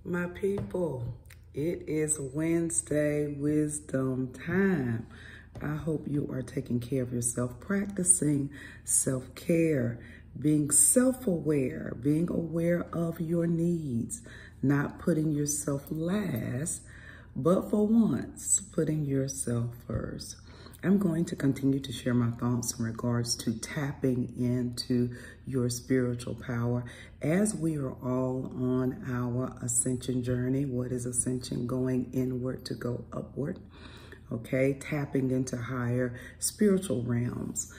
My people, it is Wednesday wisdom time. I hope you are taking care of yourself, practicing self-care, being self-aware, being aware of your needs, not putting yourself last, but for once, putting yourself first. I'm going to continue to share my thoughts in regards to tapping into your spiritual power as we are all on our ascension journey. What is ascension? Going inward to go upward. Okay, tapping into higher spiritual realms,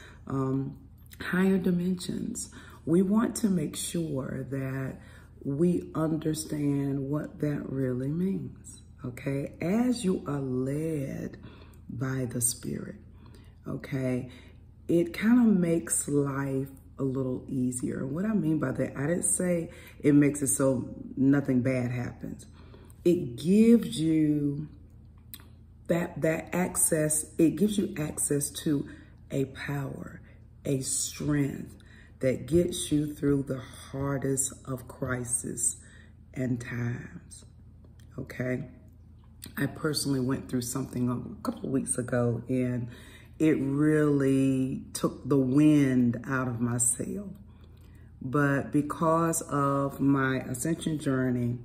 higher dimensions. We want to make sure that we understand what that really means. Okay, as you are led by the Spirit, okay, it kind of makes life a little easier. What I mean by that, I didn't say it makes it so nothing bad happens. It gives you that access, it gives you access to a power, a strength that gets you through the hardest of crises and times, okay? I personally went through something a couple of weeks ago, and it really took the wind out of my sail. But because of my ascension journey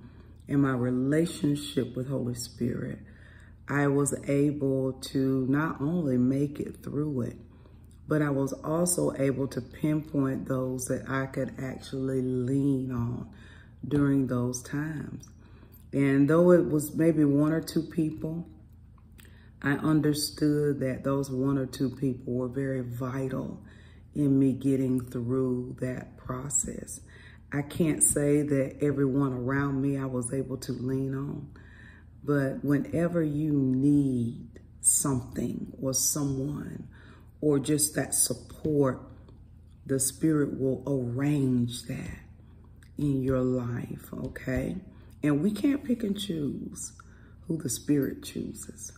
and my relationship with Holy Spirit, I was able to not only make it through it, but I was also able to pinpoint those that I could actually lean on during those times. And though it was maybe one or two people, I understood that those one or two people were very vital in me getting through that process. I can't say that everyone around me I was able to lean on, but whenever you need something or someone or just that support, the Spirit will arrange that in your life, okay? And we can't pick and choose who the Spirit chooses,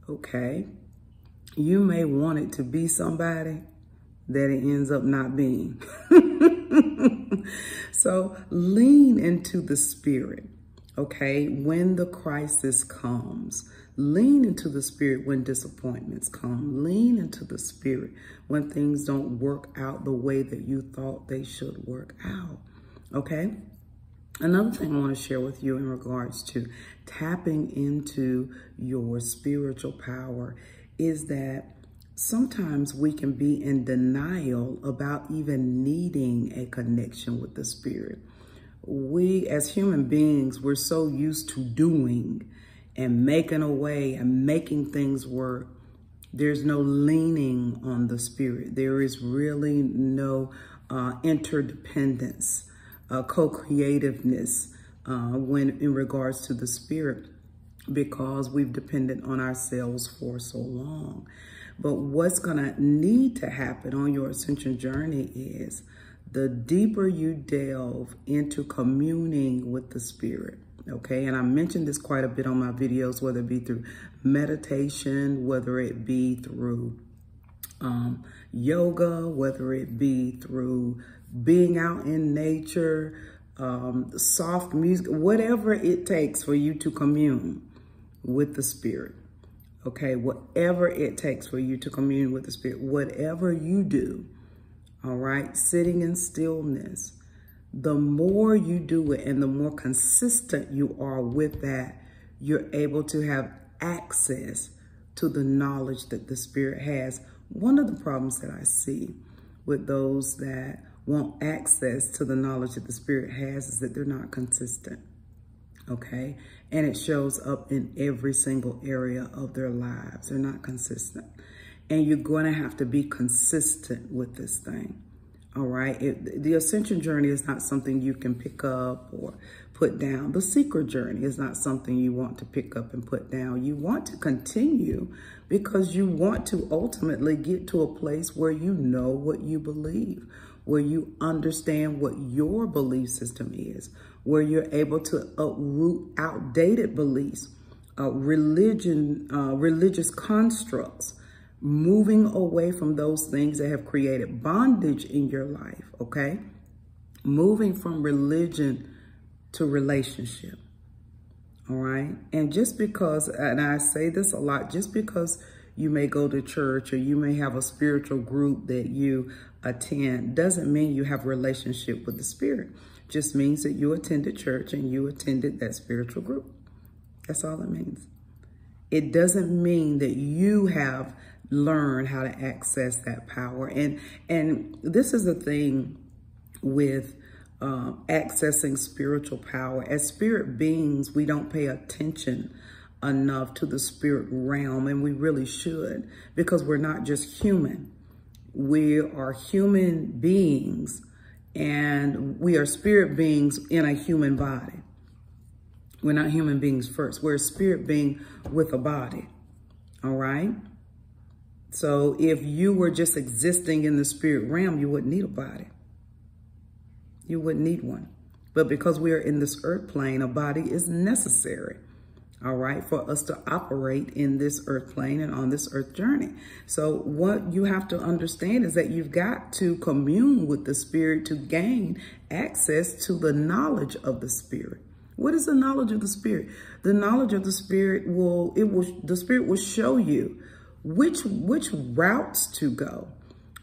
okay? You may want it to be somebody that it ends up not being. So lean into the Spirit, okay? When the crisis comes, lean into the Spirit when disappointments come. Lean into the Spirit when things don't work out the way that you thought they should work out, okay? Another thing I want to share with you in regards to tapping into your spiritual power is that sometimes we can be in denial about even needing a connection with the Spirit. We, as human beings, we're so used to doing and making a way and making things work. There's no leaning on the Spirit. There is really no interdependence. Co-creativeness when in regards to the Spirit, because we've depended on ourselves for so long. But what's gonna need to happen on your ascension journey is the deeper you delve into communing with the Spirit, okay? And I mentioned this quite a bit on my videos, whether it be through meditation, whether it be through yoga, whether it be through being out in nature, soft music, whatever it takes for you to commune with the Spirit, okay? Whatever it takes for you to commune with the Spirit, whatever you do, all right? Sitting in stillness, the more you do it and the more consistent you are with that, you're able to have access to the knowledge that the Spirit has. One of the problems that I see with those that want access to the knowledge that the Spirit has is that they're not consistent, okay? And it shows up in every single area of their lives. They're not consistent. And you're going to have to be consistent with this thing, all right? The ascension journey is not something you can pick up or put down. The secret journey is not something you want to pick up and put down. You want to continue because you want to ultimately get to a place where you know what you believe, where you understand what your belief system is, where you're able to uproot outdated beliefs, religious constructs, moving away from those things that have created bondage in your life, okay? Moving from religion to relationship, All right. And just because, and I say this a lot, just because you may go to church or you may have a spiritual group that you attend doesn't mean you have a relationship with the Spirit. Just means that you attended church and you attended that spiritual group. That's all it means. It doesn't mean that you have learned how to access that power. And this is the thing with accessing spiritual power. As spirit beings, we don't pay attention enough to the spirit realm, and we really should, because we're not just human. We are human beings, and we are spirit beings in a human body. We're not human beings first. We're a spirit being with a body. All right? So if you were just existing in the spirit realm, you wouldn't need a body. You wouldn't need one. But because we are in this earth plane, a body is necessary, all right, for us to operate in this earth plane and on this earth journey. So what you have to understand is that you've got to commune with the Spirit to gain access to the knowledge of the Spirit. What is the knowledge of the Spirit? The knowledge of the Spirit the Spirit will show you which routes to go,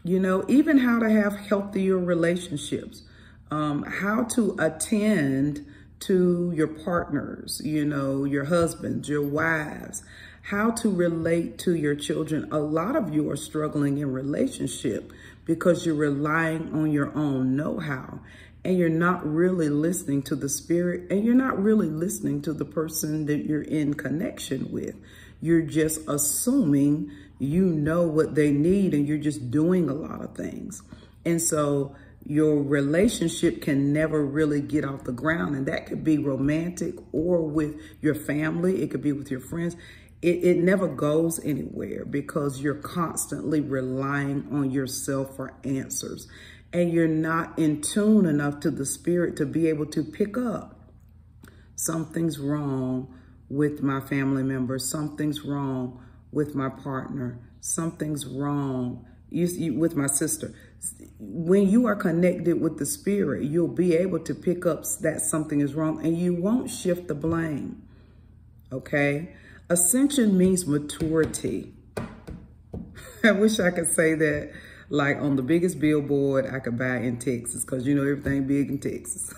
you know, even how to have healthier relationships. How to attend to your partners, you know, your husbands, your wives, how to relate to your children. A lot of you are struggling in relationship because you're relying on your own know-how, and you're not really listening to the Spirit, and you're not really listening to the person that you're in connection with. You're just assuming you know what they need, and you're just doing a lot of things. And so your relationship can never really get off the ground. And that could be romantic or with your family. It could be with your friends. It never goes anywhere because you're constantly relying on yourself for answers. And you're not in tune enough to the Spirit to be able to pick up. Something's wrong with my family member. Something's wrong with my partner. Something's wrong with my sister. When you are connected with the Spirit, you'll be able to pick up that something is wrong, and you won't shift the blame. Okay? Ascension means maturity. I wish I could say that like on the biggest billboard I could buy in Texas, because you know everything big in Texas.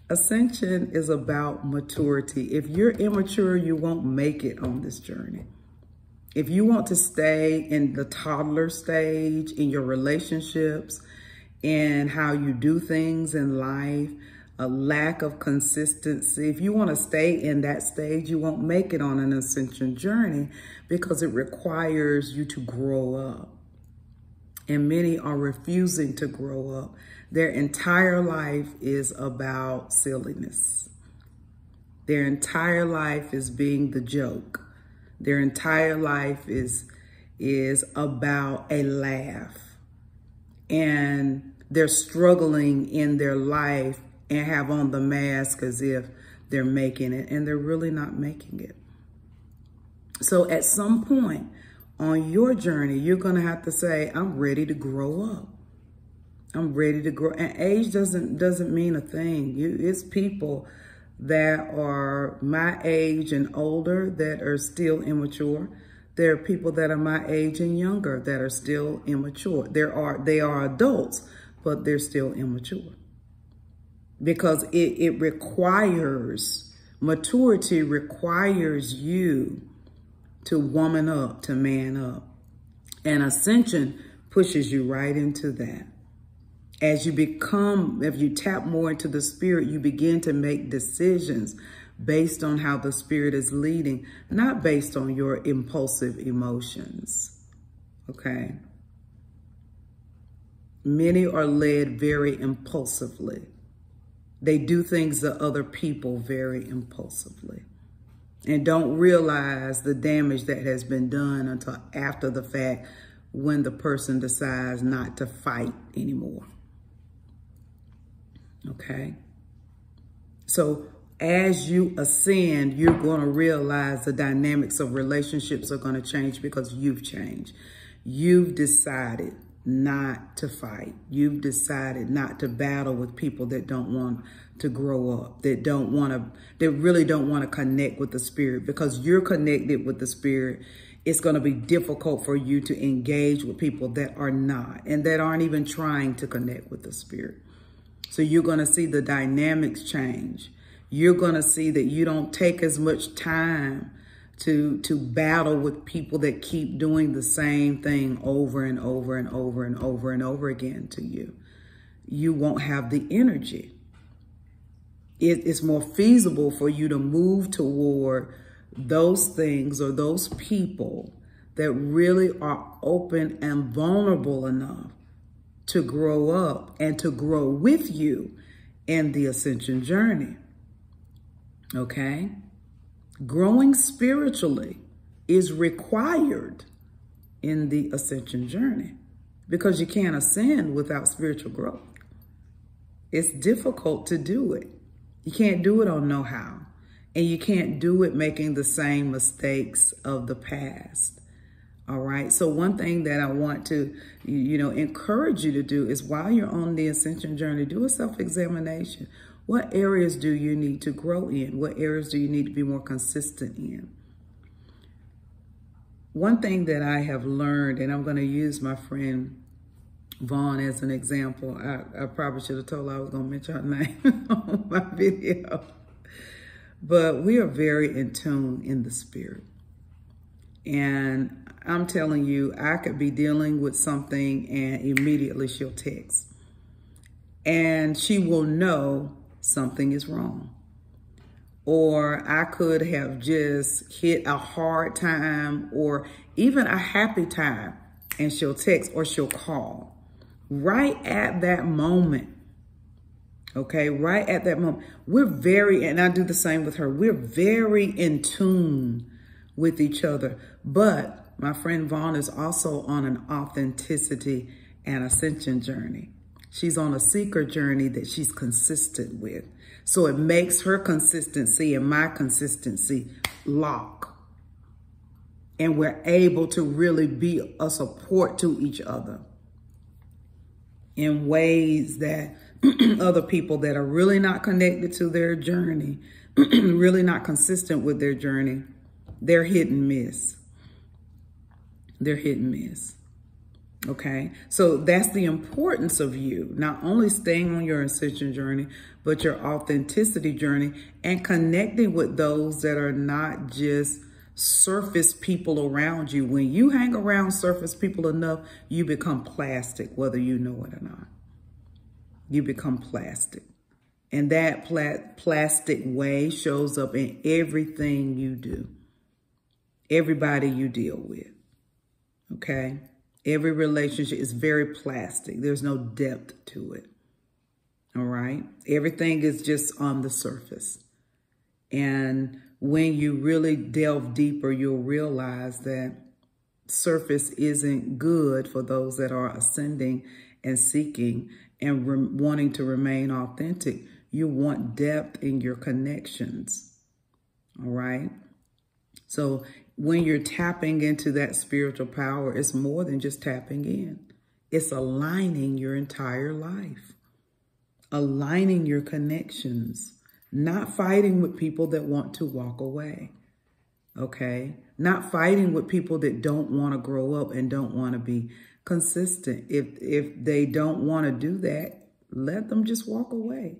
Ascension is about maturity. If you're immature, you won't make it on this journey. If you want to stay in the toddler stage in your relationships and how you do things in life, a lack of consistency, if you want to stay in that stage, you won't make it on an ascension journey because it requires you to grow up. And many are refusing to grow up. Their entire life is about silliness. Their entire life is being the joke. Their entire life is about a laugh. And they're struggling in their life and have on the mask as if they're making it, and they're really not making it. So at some point on your journey, you're going to have to say, I'm ready to grow up. I'm ready to grow. And age doesn't mean a thing. It's people that are my age and older that are still immature. There are people that are my age and younger that are still immature. They are adults, but they're still immature. Because it requires, maturity requires you to woman up, to man up. And ascension pushes you right into that. As you if you tap more into the Spirit, you begin to make decisions based on how the Spirit is leading, not based on your impulsive emotions, okay? Many are led very impulsively. They do things to other people very impulsively and don't realize the damage that has been done until after the fact, when the person decides not to fight anymore. Okay? So as you ascend, you're going to realize the dynamics of relationships are going to change because you've changed. You've decided not to fight. You've decided not to battle with people that don't want to grow up, that really don't want to connect with the Spirit. Because you're connected with the Spirit, it's going to be difficult for you to engage with people that are not, and that aren't even trying to connect with the Spirit. So you're going to see the dynamics change. You're going to see that you don't take as much time to battle with people that keep doing the same thing over and over and over and over and over again to you. You won't have the energy. It's more feasible for you to move toward those things or those people that really are open and vulnerable enough to grow up and to grow with you in the ascension journey. Okay? Growing spiritually is required in the ascension journey because you can't ascend without spiritual growth. It's difficult to do it. You can't do it on know-how, and you can't do it making the same mistakes of the past. All right. So one thing that I want to, encourage you to do is while you're on the ascension journey, do a self-examination. What areas do you need to grow in? What areas do you need to be more consistent in? One thing that I have learned, and I'm going to use my friend Vaughn as an example. I probably should have told her I was going to mention her name on my video. But we are very in tune in the Spirit. And I'm telling you, I could be dealing with something and immediately she'll text. And she will know something is wrong. Or I could have just hit a hard time or even a happy time, and she'll text or she'll call. Right at that moment, okay, right at that moment, and I do the same with her, we're very in tune with each other. But my friend Vaughn is also on an authenticity and ascension journey. She's on a seeker journey that she's consistent with. So it makes her consistency and my consistency lock. And we're able to really be a support to each other in ways that other people that are really not connected to their journey, really not consistent with their journey, they're hit and miss. They're hit and miss. Okay, so that's the importance of you not only staying on your ascension journey, but your authenticity journey and connecting with those that are not just surface people around you. When you hang around surface people enough, you become plastic, whether you know it or not. You become plastic. And that plastic way shows up in everything you do, everybody you deal with. Okay? Every relationship is very plastic. There's no depth to it. All right? Everything is just on the surface. And when you really delve deeper, you'll realize that surface isn't good for those that are ascending and seeking and wanting to remain authentic. You want depth in your connections. All right? So when you're tapping into that spiritual power, it's more than just tapping in. It's aligning your entire life, aligning your connections, not fighting with people that want to walk away, okay? Not fighting with people that don't want to grow up and don't want to be consistent. If they don't want to do that, let them just walk away.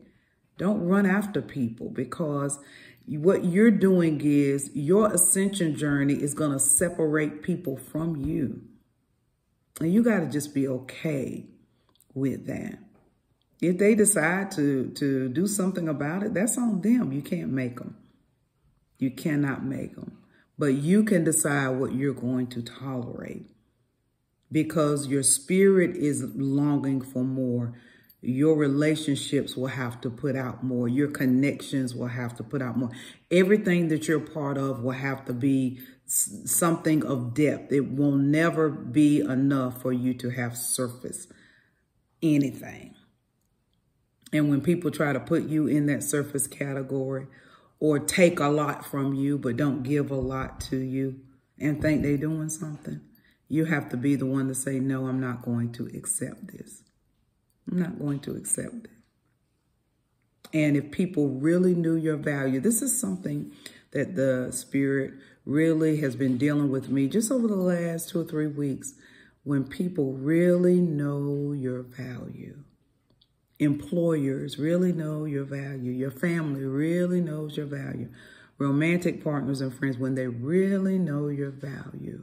Don't run after people, because what you're doing is your ascension journey is going to separate people from you. And you got to just be okay with that. If they decide to do something about it, that's on them. You can't make them. You cannot make them. But you can decide what you're going to tolerate, because your spirit is longing for more. Your relationships will have to put out more. Your connections will have to put out more. Everything that you're part of will have to be something of depth. It will never be enough for you to have surface anything. And when people try to put you in that surface category or take a lot from you but don't give a lot to you and think they're doing something, You have to be the one to say, no, I'm not going to accept this. I'm not going to accept it. And if people really knew your value, this is something that the Spirit really has been dealing with me just over the last 2 or 3 weeks. When people really know your value, employers really know your value, your family really knows your value, romantic partners and friends, when they really know your value,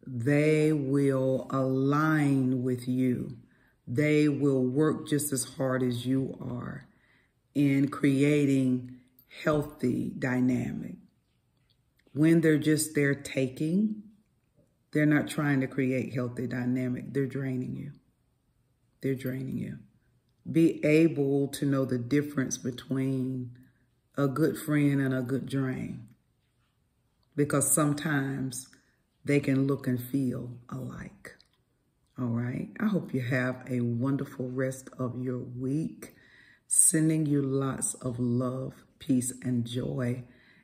they will align with you. They will work just as hard as you are in creating healthy dynamic. When they're just there taking, they're not trying to create healthy dynamic. They're draining you. They're draining you. Be able to know the difference between a good friend and a good drain. Because sometimes they can look and feel alike. All right. I hope you have a wonderful rest of your week. Sending you lots of love, peace, and joy.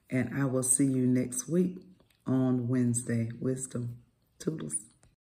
And I will see you next week on Wednesday Wisdom. Toodles.